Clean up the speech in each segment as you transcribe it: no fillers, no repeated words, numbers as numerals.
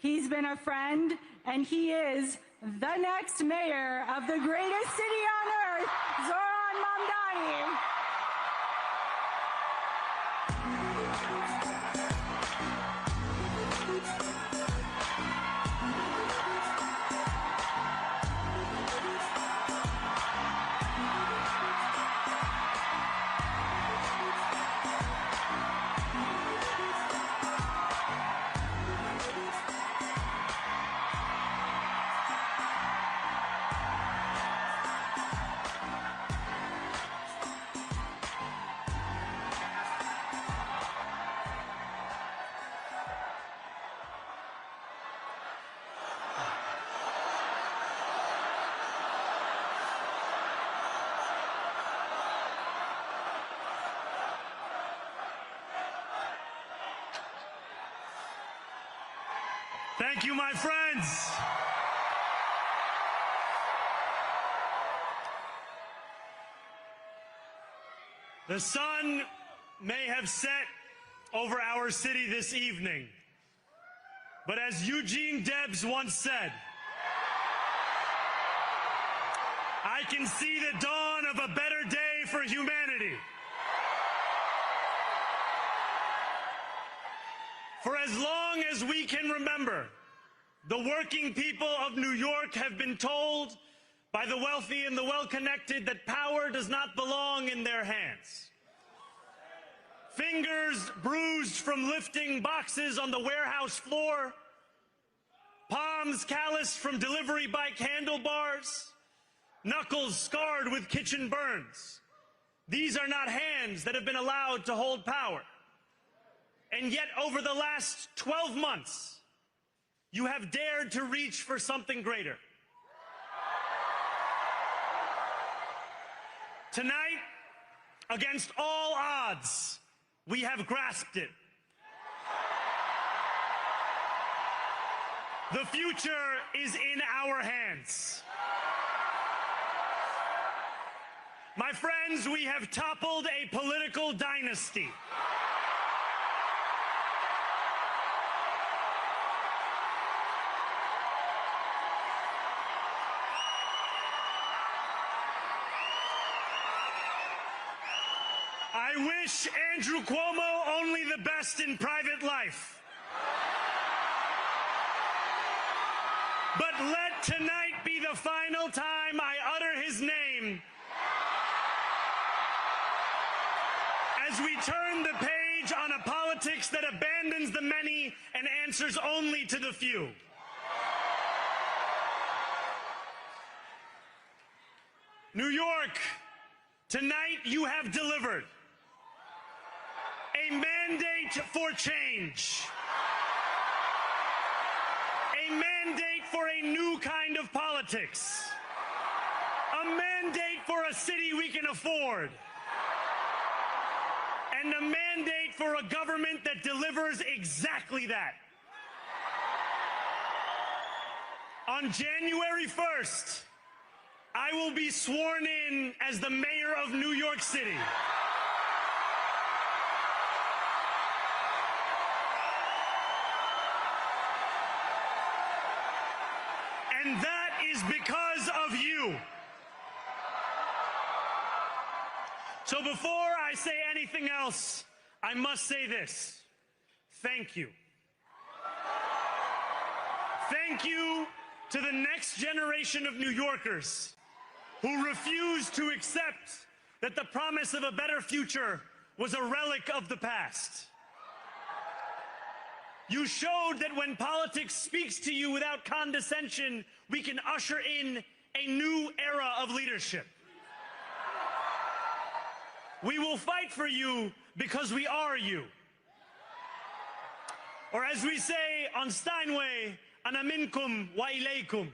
He's been a friend, and he is the next mayor of the greatest city on earth, Zohran Mamdani. Thank you, my friends. The sun may have set over our city this evening, but as Eugene Debs once said, I can see the dawn of a better day for humanity. For as long as we can remember, the working people of New York have been told by the wealthy and the well-connected that power does not belong in their hands. Fingers bruised from lifting boxes on the warehouse floor, palms calloused from delivery bike handlebars, knuckles scarred with kitchen burns. These are not hands that have been allowed to hold power. And yet, over the last 12 months, you have dared to reach for something greater. Tonight, against all odds, we have grasped it. The future is in our hands. My friends, we have toppled a political dynasty. I wish Andrew Cuomo only the best in private life. But let tonight be the final time I utter his name as we turn the page on a politics that abandons the many and answers only to the few. New York, tonight you have delivered a mandate for change, a mandate for a new kind of politics, a mandate for a city we can afford, and a mandate for a government that delivers exactly that. On January 1st, I will be sworn in as the mayor of New York City. And that is because of you. So before I say anything else, I must say this. Thank you. Thank you to the next generation of New Yorkers who refused to accept that the promise of a better future was a relic of the past. You showed that when politics speaks to you without condescension, we can usher in a new era of leadership. We will fight for you because we are you. Or as we say on Steinway, ana minkum wa ilaykum.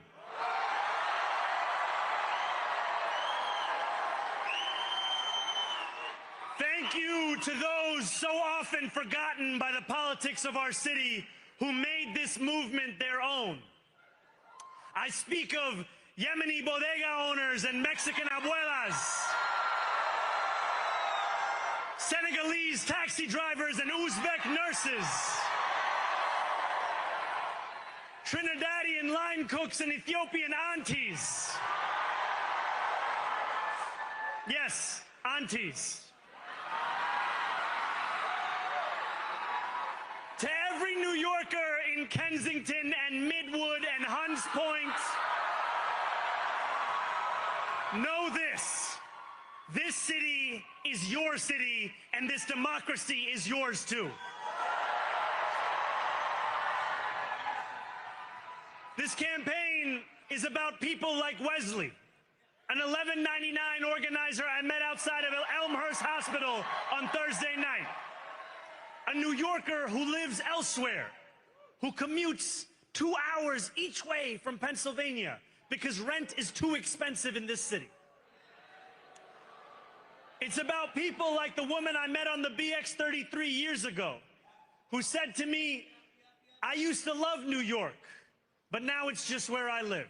Thank you to those so often forgotten by the politics of our city who made this movement their own. I speak of Yemeni bodega owners and Mexican abuelas, Senegalese taxi drivers and Uzbek nurses, Trinidadian line cooks and Ethiopian aunties. Yes, aunties. To every New Yorker in Kensington and Midwood and Hunts Point, know this. This city is your city, and this democracy is yours too. This campaign is about people like Wesley, an $11.99 organizer I met outside of Elmhurst Hospital on Thursday night. A New Yorker who lives elsewhere, who commutes 2 hours each way from Pennsylvania because rent is too expensive in this city. It's about people like the woman I met on the BX33 years ago, who said to me, I used to love New York, but now it's just where I live.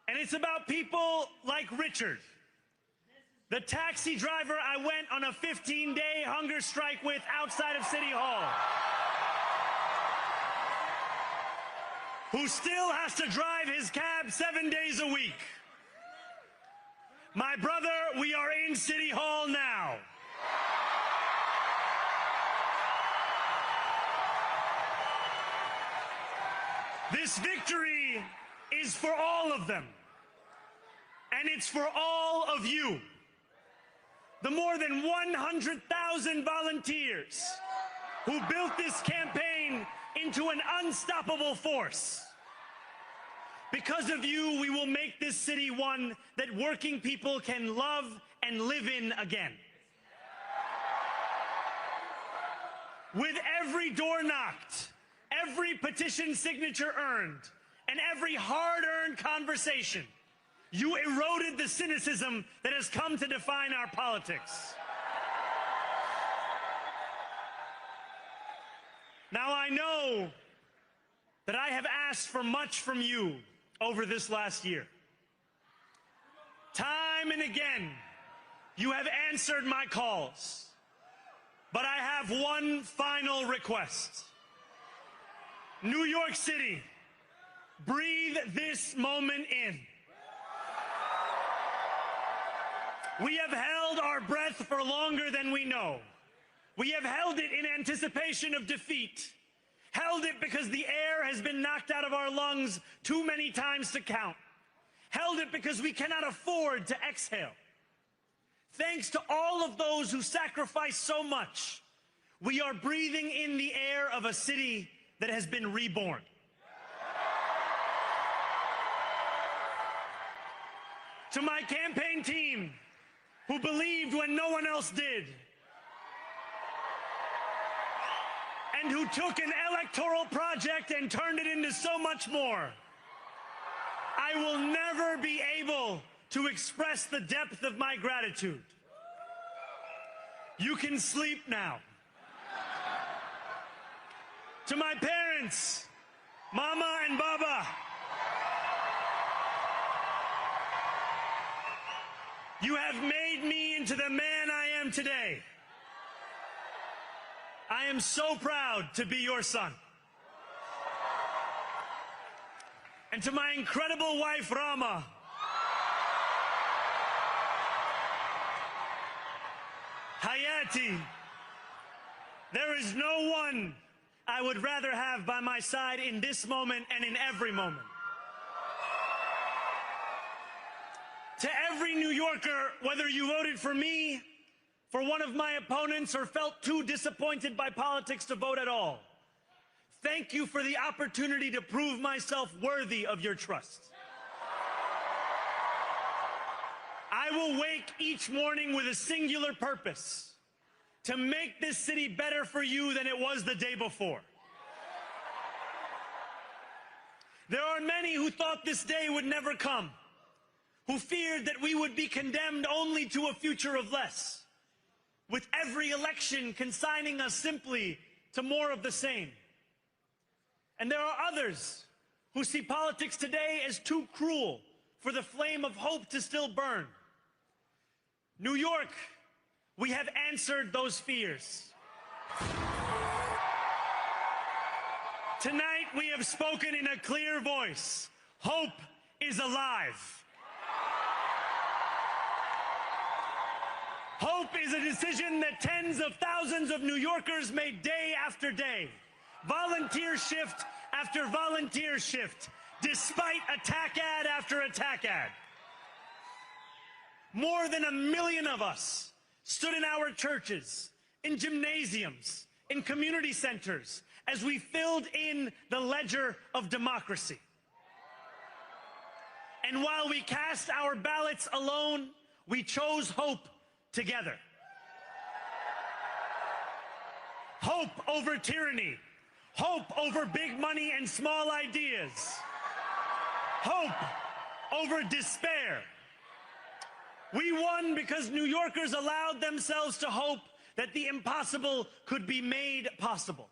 And it's about people like Richard, the taxi driver I went on a 15-day hunger strike with outside of City Hall, who still has to drive his cab 7 days a week. My brother, we are in City Hall now. This victory is for all of them, and it's for all of you. The more than 100,000 volunteers who built this campaign into an unstoppable force. Because of you, we will make this city one that working people can love and live in again. With every door knocked, every petition signature earned, and every hard-earned conversation, you eroded the cynicism that has come to define our politics. Now, I know that I have asked for much from you over this last year. Time and again, you have answered my calls. But I have one final request. New York City, breathe this moment in. We have held our breath for longer than we know. We have held it in anticipation of defeat. Held it because the air has been knocked out of our lungs too many times to count. Held it because we cannot afford to exhale. Thanks to all of those who sacrificed so much, we are breathing in the air of a city that has been reborn. To my campaign team, who believed when no one else did, and who took an electoral project and turned it into so much more, I will never be able to express the depth of my gratitude. You can sleep now. To my parents, Mama and Baba, you have made me into the man I am today. I am so proud to be your son. And to my incredible wife, Rama, Hayati, there is no one I would rather have by my side in this moment and in every moment. To every New Yorker, whether you voted for me, for one of my opponents, or felt too disappointed by politics to vote at all, thank you for the opportunity to prove myself worthy of your trust. I will wake each morning with a singular purpose: to make this city better for you than it was the day before. There are many who thought this day would never come, who feared that we would be condemned only to a future of less, with every election consigning us simply to more of the same. And there are others who see politics today as too cruel for the flame of hope to still burn. New York, we have answered those fears. Tonight we have spoken in a clear voice. Hope is alive. Hope is a decision that tens of thousands of New Yorkers made day after day, volunteer shift after volunteer shift, despite attack ad after attack ad. More than 1 million of us stood in our churches, in gymnasiums, in community centers, as we filled in the ledger of democracy. And while we cast our ballots alone, we chose hope together. Hope over tyranny. Hope over big money and small ideas. Hope over despair. We won because New Yorkers allowed themselves to hope that the impossible could be made possible.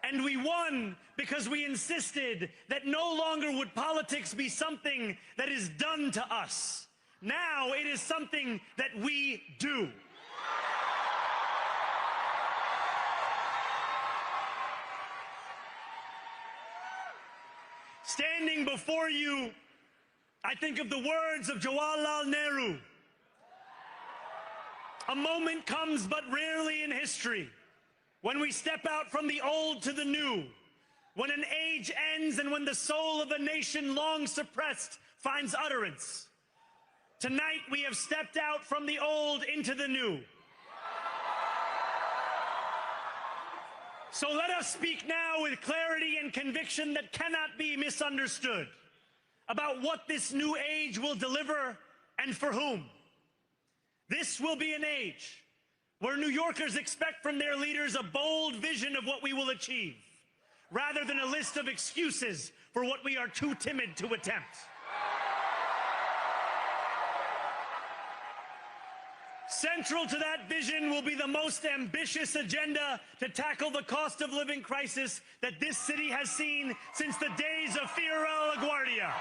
And we won because we insisted that no longer would politics be something that is done to us. Now it is something that we do. Standing before you, I think of the words of Jawaharlal Nehru. A moment comes but rarely in history when we step out from the old to the new, when an age ends and when the soul of a nation long suppressed finds utterance. Tonight we have stepped out from the old into the new. So let us speak now with clarity and conviction that cannot be misunderstood about what this new age will deliver and for whom. This will be an age where New Yorkers expect from their leaders a bold vision of what we will achieve, rather than a list of excuses for what we are too timid to attempt. Central to that vision will be the most ambitious agenda to tackle the cost of living crisis that this city has seen since the days of Fiorella LaGuardia.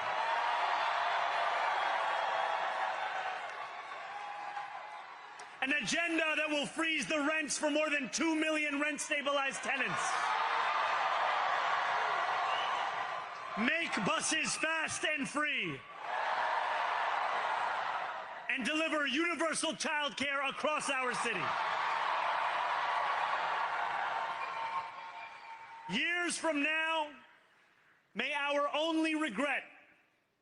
An agenda that will freeze the rents for more than 2 million rent-stabilized tenants. Make buses fast and free. And deliver universal child care across our city. Years from now, may our only regret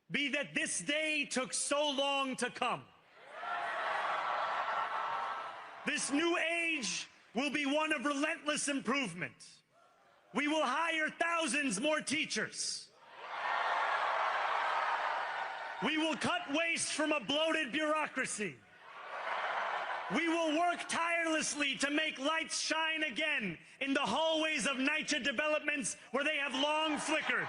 be that this day took so long to come. This new age will be one of relentless improvement. We will hire thousands more teachers. We will cut waste from a bloated bureaucracy. We will work tirelessly to make lights shine again in the hallways of NYCHA developments where they have long flickered.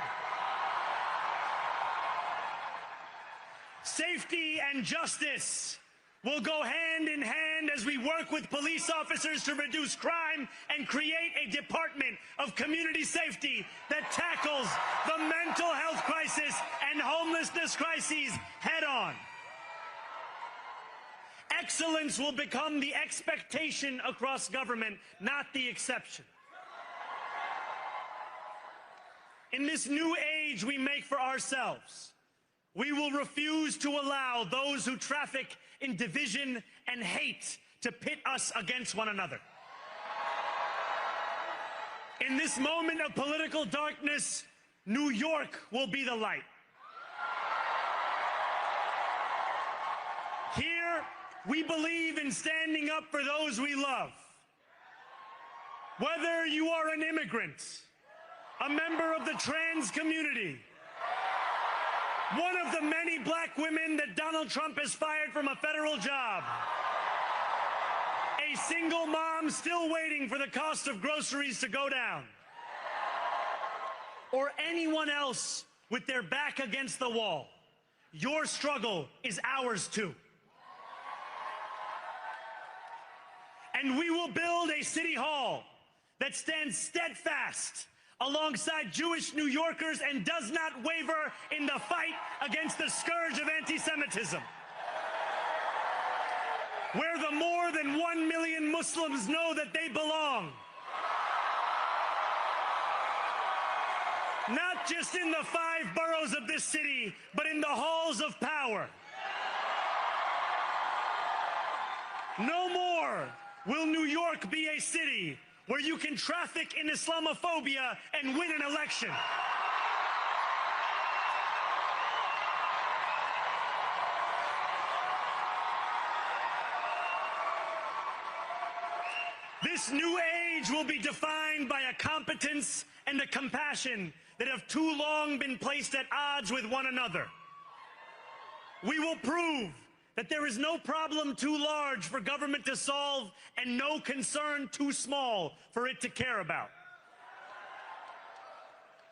Safety and justice will go hand in hand as we work with police officers to reduce crime and create a department of community safety that tackles the mental health crisis and homelessness crises head on. Excellence will become the expectation across government, not the exception. In this new age we make for ourselves, we will refuse to allow those who traffic in division and hate to pit us against one another. In this moment of political darkness, New York will be the light. Here, we believe in standing up for those we love. Whether you are an immigrant, a member of the trans community, one of the many black women that Donald Trump has fired from a federal job, a single mom still waiting for the cost of groceries to go down, or anyone else with their back against the wall, your struggle is ours too. And we will build a city hall that stands steadfast alongside Jewish New Yorkers and does not waver in the fight against the scourge of anti-Semitism. Where the more than 1 million Muslims know that they belong. Not just in the 5 boroughs of this city, but in the halls of power. No more will New York be a city where you can traffic in Islamophobia and win an election. This new age will be defined by a competence and a compassion that have too long been placed at odds with one another. We will prove that there is no problem too large for government to solve and no concern too small for it to care about.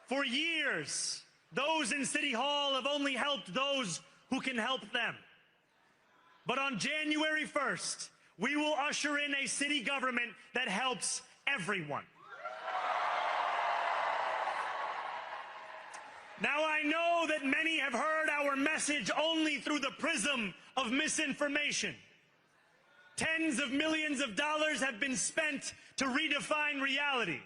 For years, those in City Hall have only helped those who can help them. But on January 1st, we will usher in a city government that helps everyone. Now, I know that many have heard our message only through the prism of misinformation. Tens of millions of dollars have been spent to redefine reality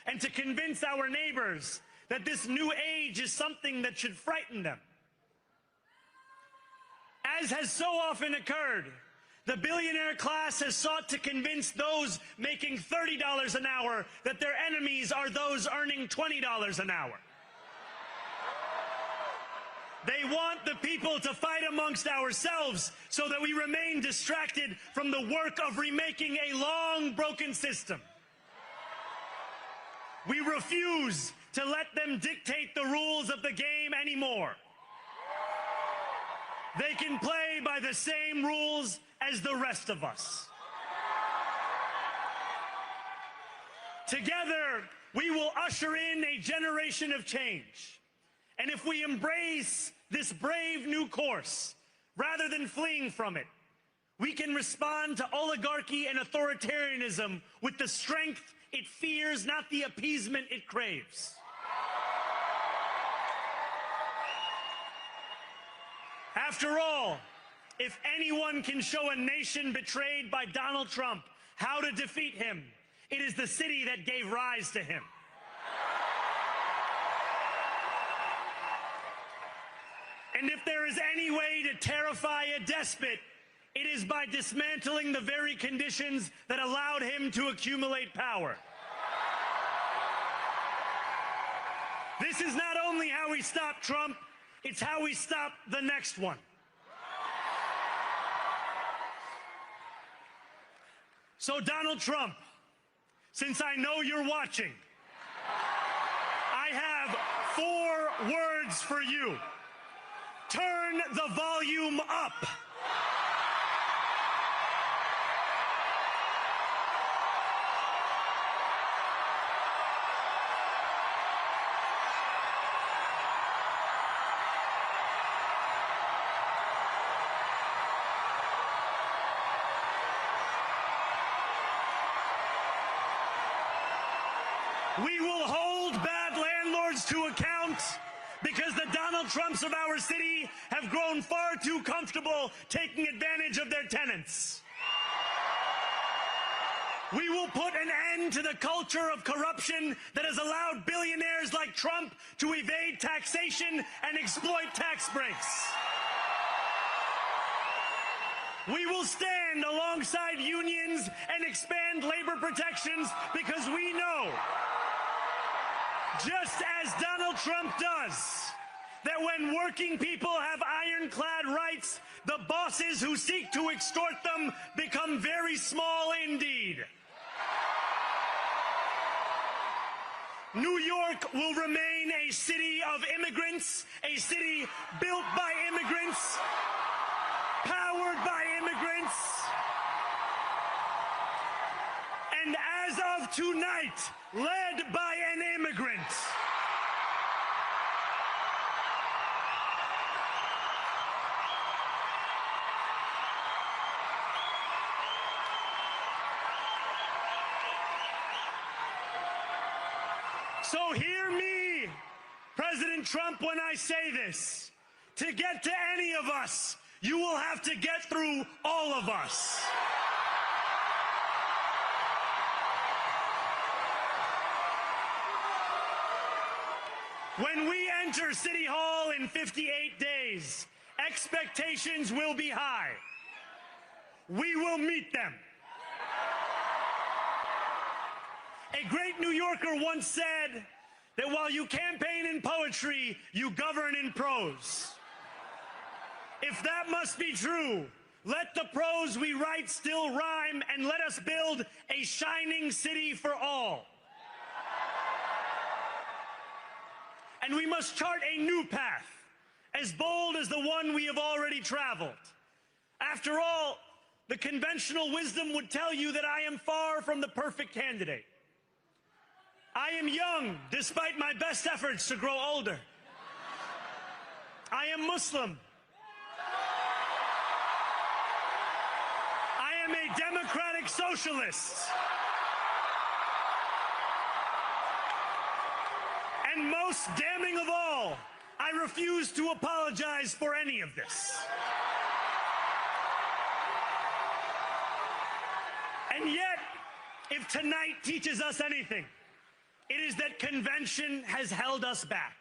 and to convince our neighbors that this new age is something that should frighten them. As has so often occurred, the billionaire class has sought to convince those making $30 an hour that their enemies are those earning $20 an hour. They want the people to fight amongst ourselves so that we remain distracted from the work of remaking a long broken system. We refuse to let them dictate the rules of the game anymore. They can play by the same rules as the rest of us. Together, we will usher in a generation of change. And if we embrace this brave new course, rather than fleeing from it, we can respond to oligarchy and authoritarianism with the strength it fears, not the appeasement it craves. After all, if anyone can show a nation betrayed by Donald Trump how to defeat him, it is the city that gave rise to him. And if there is any way to terrify a despot, it is by dismantling the very conditions that allowed him to accumulate power. This is not only how we stop Trump, it's how we stop the next one. So Donald Trump, since I know you're watching, I have 4 words for you. Turn the volume up. We will hold bad landlords to account because the Donald Trumps of our city have grown far too comfortable taking advantage of their tenants. We will put an end to the culture of corruption that has allowed billionaires like Trump to evade taxation and exploit tax breaks. We will stand alongside unions and expand labor protections because we know, just as Donald Trump does, that when working people have ironclad rights, the bosses who seek to extort them become very small indeed. New York will remain a city of immigrants, a city built by immigrants, powered by immigrants, and as of tonight, led by an immigrant. So hear me, President Trump, when I say this. To get to any of us, you will have to get through all of us. When we enter City Hall in 58 days, expectations will be high. We will meet them. A great New Yorker once said that while you campaign in poetry, you govern in prose. If that must be true, let the prose we write still rhyme, and let us build a shining city for all. And we must chart a new path, as bold as the one we have already traveled. After all, the conventional wisdom would tell you that I am far from the perfect candidate. I am young, despite my best efforts to grow older. I am Muslim. I am a democratic socialist. And most damning of all, I refuse to apologize for any of this. And yet, if tonight teaches us anything, it is that convention has held us back.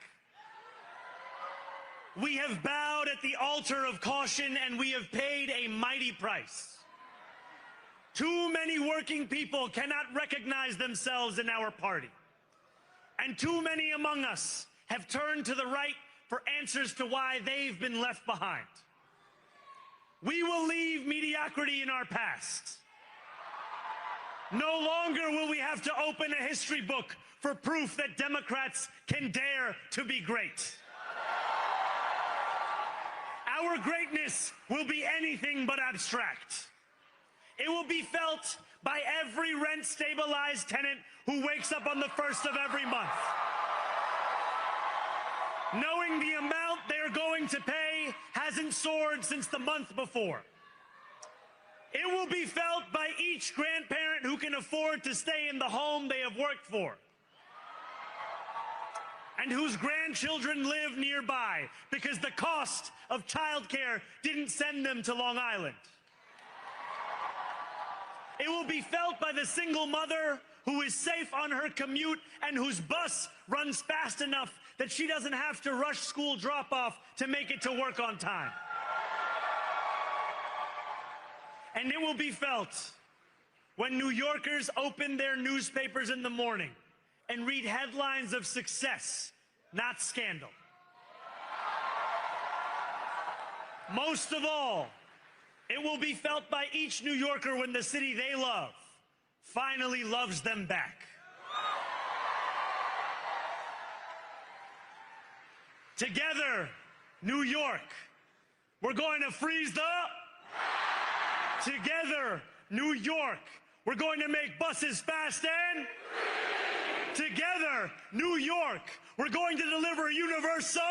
We have bowed at the altar of caution, and we have paid a mighty price. Too many working people cannot recognize themselves in our party. And too many among us have turned to the right for answers to why they've been left behind. We will leave mediocrity in our past. No longer will we have to open a history book for proof that Democrats can dare to be great. Our greatness will be anything but abstract. It will be felt by every rent-stabilized tenant who wakes up on the first of every month, knowing the amount they're going to pay hasn't soared since the month before. It will be felt by each grandparent who can afford to stay in the home they have worked for, and whose grandchildren live nearby because the cost of childcare didn't send them to Long Island. It will be felt by the single mother who is safe on her commute and whose bus runs fast enough that she doesn't have to rush school drop-off to make it to work on time. And it will be felt when New Yorkers open their newspapers in the morning and read headlines of success, not scandal. Most of all, it will be felt by each New Yorker when the city they love finally loves them back. Together, New York, we're going to freeze the... Together, New York, we're going to make buses fast and... Together, New York, we're going to deliver universal...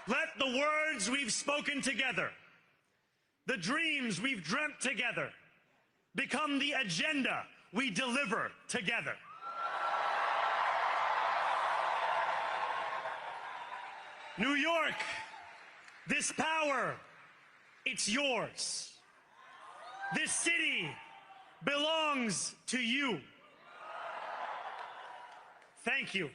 Let the words we've spoken together, the dreams we've dreamt together, become the agenda we deliver together. New York, this power, it's yours. This city belongs to you. Thank you.